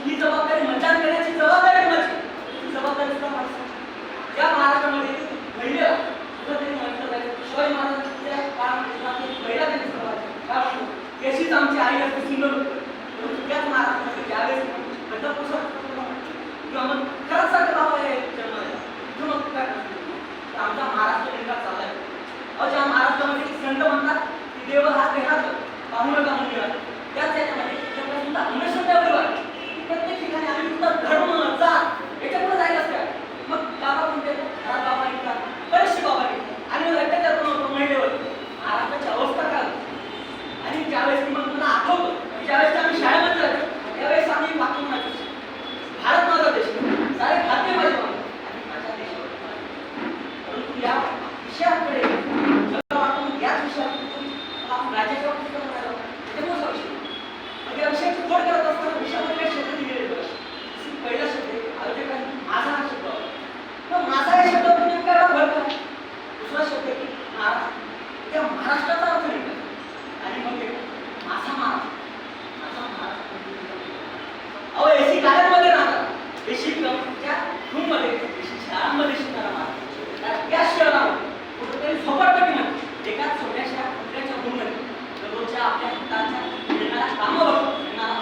ही जबाबदारी मतदान करण्याची जबाबदारी कोणाची? ही जबाबदारी सुद्धा माणसाची. या महाराष्ट्रामध्ये पहिले सुद्धा त्यांनी म्हटलं पाहिजे शिवाजी महाराजांच्या काळामध्ये पहिला त्यांनी सुरुवात केली. अशीच आमची आई असते सुंदर होती. त्याच महाराष्ट्रामध्ये ज्यावेळेस किंवा मग खरंच सारखं बाबा आहे जन्माला मग काय आमचा महाराष्ट्र नेमका चाललाय. ज्या महाराष्ट्रामध्ये संत म्हणतात की देव हा देहात पाहू नका मंदिरात, त्याच याच्यामध्ये सुद्धा अंधश्रद्धा एवढी वाटते की प्रत्येक ठिकाणी आम्ही सुद्धा धर्म जात याच्यापुढे जायला असते. मग बाबा म्हणते घरात बाबा निघतात, बरेचसे बाबा निघतात आणि मग अत्याचार पण होतो महिलेवर. महाराष्ट्राची अवस्था काय होती? आणि ज्यावेळेस मग मला आठवतं ज्यावेळेस आम्ही शाळेमध्ये जातो त्यावेळेस आम्ही वाक्य म्हणायचो भारत माझा देश, सारे भारतीय माझे माणूस आणि माझ्या देशावर. परंतु या विषयाकडे मला वाटतं याच विषयावर आपण राज्याच्या पुस्तकं म्हणायला ते मोठा विषय. मग या विषयाची खोड करत असताना विषयामध्ये काही शब्द दिलेले बघा. पहिला शब्द आयोजकांनी माझा हा शब्द होता. माझा या शब्दावर नेमका एवढा भर करा. दुसरा शब्द की महाराष्ट्र, त्या महाराष्ट्राचा अर्थ निघतो आणि मग माझा महाराष्ट्र, माझा महाराष्ट्र. अहो एसी गाड्यांमध्ये राहतात, एसी त्या रूममध्ये, एसी शाळांमध्ये शिकणारा महाराष्ट्र या शहरामध्ये कुठेतरी झोपडपट्टीमध्ये एकाच छोट्याशा कुत्र्याच्या रूममध्ये दररोजच्या आपल्या हाताच्या मिळणाऱ्या कामावर मिळणारा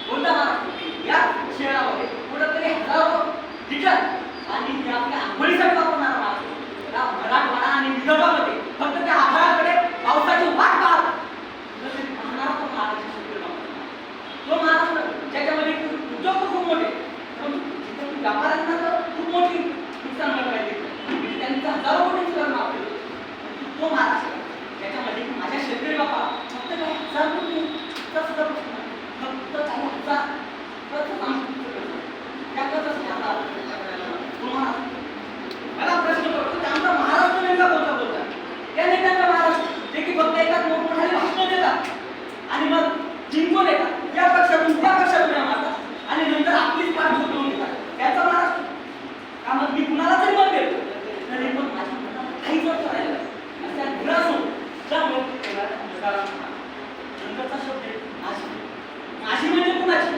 कोणता महाराष्ट्र या शहरामध्ये कुठेतरी हजारो लिटर आणि आपल्या आंघोळीसाठी वापरणारा महाराष्ट्र या मराठवाडा आणि विदर्भामध्ये फक्त त्या आभाळाकडे पावसाची वाट पाहत पाहणारा तो महाराष्ट्र तो महाराष्ट्र ज्याच्यामध्ये उद्योग खूप मोठे परंतु व्यापाऱ्यांना तर खूप मोठी नुकसान भरपाई देते, त्यांचं हजारो कोटींचं कर माफ केलं. तो महाराष्ट्र त्याच्यामध्ये माझ्या शेतकरी बाबा फक्त काही हजार कोटी सुद्धा फक्त काही हजार त्यातच तो महाराष्ट्र. मला प्रश्न पडतो की आमचा महाराष्ट्र नेमका कोणता बोलतात? त्या नेत्यांचा महाराष्ट्र जे की फक्त एकाच मोठमोठाली भाषणं देतात आणि मग जिंकून येतात या पक्षातून त्या पक्षातून मारतात आणि नंतर आपलीच पाठ झोपवून घेतात. त्याचा महाराष्ट्र का? मग मी कुणाला तरी मत देतो तरी पण माझ्या मनात काहीच अर्थ राहिला त्या घरासून त्यामुळे नंतरचा शब्द माझी. माझी म्हणजे कुणाची?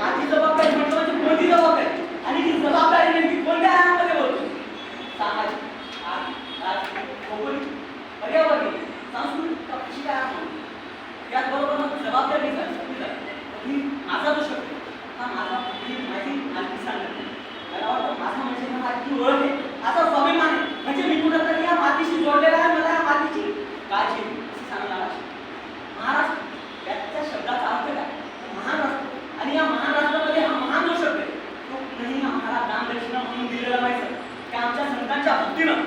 माझी जबाबदारी म्हटलं म्हणजे कोणती जबाबदारी आणि ती जबाबदारी नेमकी कोणत्या आयामामध्ये बोलतो? सामाजिक, राजकीय, भौगोलिक, पर्यावरणीय, सांस्कृतिक कशी काय म्हणतो. त्याचबरोबर मग जबाबदारी ही माझा जो शब्द हा माझा माझी मालकी सांगत मला वाटतं माझा म्हणजे माझी ओळख आहे, असा स्वाभिमान आहे. म्हणजे मी कुठंतरी या मातीशी जोडलेला आहे, मला या मातीची काळजी असं सांगणार महाराष्ट्र. त्याच्या शब्दाचा अर्थ काय? महान राष्ट्र. आणि या महान राष्ट्रामध्ये हा महान जो शब्द आहे तो कुठेही आम्हाला दानदक्षिणा म्हणून दिलेला पाहिजे की आमच्या संतांच्या भक्तीनं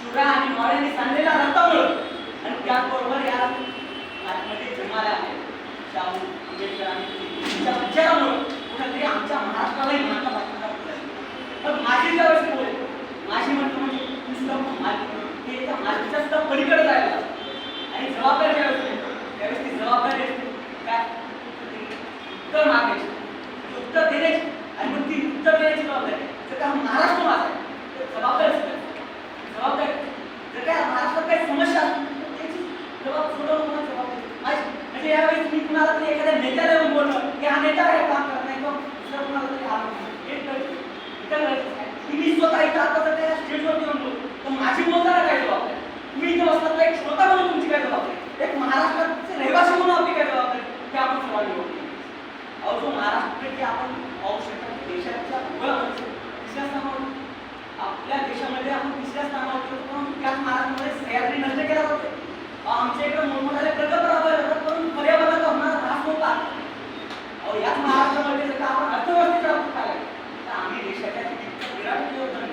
शिवराय आणि मावळ्यांनी सांगलेल्या रक्तामुळं आणि त्याचबरोबर या मध्ये जन्माला आहे शाहू आंबेडकर आणि त्यांच्या विचारामुळं कुठेतरी आमच्या महाराष्ट्रालाही मानता पाहिजे. पण माझी ज्यावेळेस बोल माझी म्हटलं म्हणजे नुसतं मालकी हे त्या मालकीच्या सुद्धा पलीकडे जायला आणि जबाबदारी ज्यावेळेस येतो त्यावेळेस ती जबाबदारी असते काय? उत्तर मागायची, उत्तर देण्याची आणि मग ती उत्तर देण्याची जबाबदारी. जर का महाराष्ट्र माझा आहे तर जबाबदारी असते. जबाबदारी जर काय महाराष्ट्रात काही समस्या असतील त्याची सोडवणं जबाबदारी माझी. म्हणजे यावेळेस मी कुणाला तरी एखाद्या नेत्याला येऊन बोलणं की हा नेता हे काम करत नाही किंवा दुसऱ्या कुणाला तरी हा मी स्वतः इथं आता जर त्या स्टेजवरती येऊन बोलतो तर माझी बोलताना काय जबाबदारी? तुम्ही इथं बसला एक श्रोता म्हणून तुमची काय जबाबदारी? एक महाराष्ट्राचे रहिवासी म्हणून आपली काय जबाबदारी ते आपण सर्वांनी बोलतो. अहो जो महाराष्ट्र आपण पाहू शकतो देशाच्या भूगोलामध्ये तिसऱ्या स्थानावर आपल्या देशामध्ये आपण तिसऱ्या स्थानावर परंतु त्याच महाराष्ट्रामध्ये सह्याद्री नष्ट केला जातो. आमच्या इकडे मोठमोठ्याले प्रकल्प राबवले जातात परंतु पर्यावरणाचा होणारा ऱ्हास होता. अहो याच महाराष्ट्रामध्ये जर आपण अर्थव्यवस्थेच्या बाबतीत पाहिलं तर आम्ही देशाच्या विराट योगदान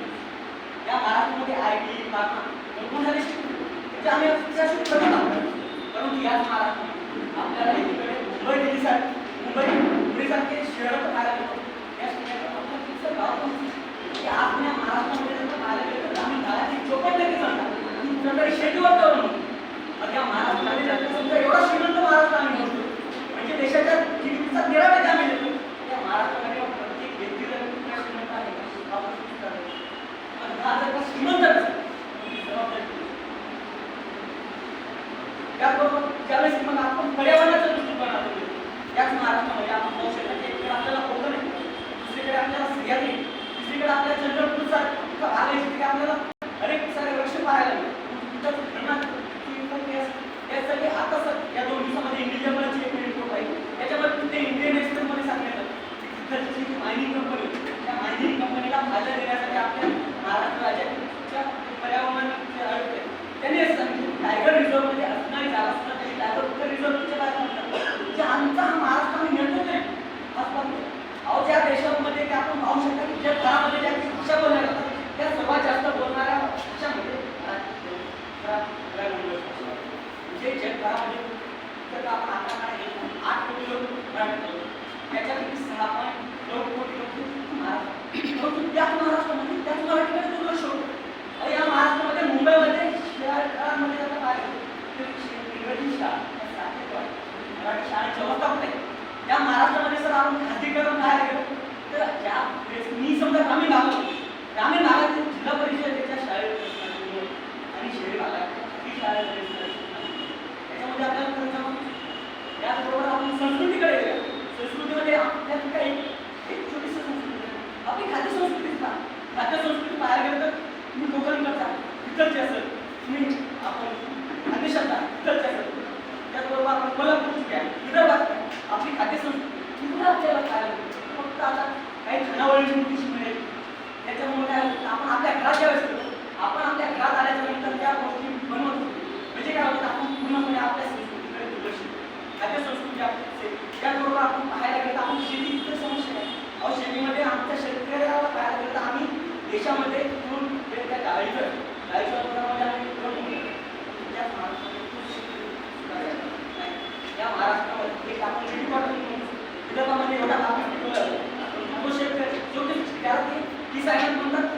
या महाराष्ट्रामध्ये IT मोठमोठ्याले म्हणजे आम्ही अक्षरशः प्रगत आहोत. परंतु याच महाराष्ट्रामध्ये आपल्याला एकीकडे मुंबई दिल्लीसारखे पुणेसारखे शहरं पाहायला मिळतात. या शहराचं गाव की आपल्या महाराष्ट्रामध्ये जर पाहायला गेलं तर आम्ही गावाची 54% सांगतात शेतीवर करून मग या महाराष्ट्रामध्ये समजा एवढा श्रीमंत मराठी त्याच्यापैकी 6.9 कोटी लोक महाराष्ट्र, परंतु त्याच महाराष्ट्रामध्ये त्याच मराठीकडे दुर्लक्ष होतं. या महाराष्ट्रामध्ये मुंबईमध्ये शहरामध्ये आता पाहिलं इंग्रजी शाळा मराठी शाळेची अवस्था कुठे या महाराष्ट्रामध्ये सर आपण खाजगीकरण काय केलं तर ज्या मी समजा ग्रामीण भागातील जिल्हा परिषदेच्या शाळेत आणि शहरी भागात ही शाळा त्याच्यामध्ये आपल्याला खरं त्याचबरोबर आपण संस्कृतीकडे गेल्या. संस्कृतीमध्ये आपल्यात काही एक छोटीशी संस्कृती आपली खाद्य संस्कृती खाद्य संस्कृती पाहायला गेलं तर तुम्ही कोकणकडचा तिकडचे असेल तुम्ही आपण खाद्यश्रद्धा तिकडचे असेल त्याचबरोबर आपण कोल्हापूरची घ्या विदर्भात घ्या आपली खाद्य संस्कृती तिकडे आपल्याला खायला मिळते. फक्त आता काही खानावळीची मोठीशी मिळेल त्याच्यामुळे काय आपण आपल्या घरात ज्यावेळेस करतो आपण आपल्या घरात आल्याच्या नंतर त्या गोष्टी बनवतो म्हणजे काय होतं आपण पूर्णपणे आपल्या संस्कृतीकडे दुर्लक्ष खाद्य संस्कृती आपली त्याचबरोबर आपण पाहायला गेलं तर आपण शेतीची समस्या आहे. अहो शेतीमध्ये आमच्या शेतकऱ्याला पाहायला गेलं तर आम्ही देशामध्ये त्या डाळीच्या उत्पादनामध्ये आम्ही त्या महाराष्ट्रामध्ये एक आपण शेती विदर्भामध्ये एवढा आपण पिकवला जो शेतकरी जो की सायन्स म्हणतात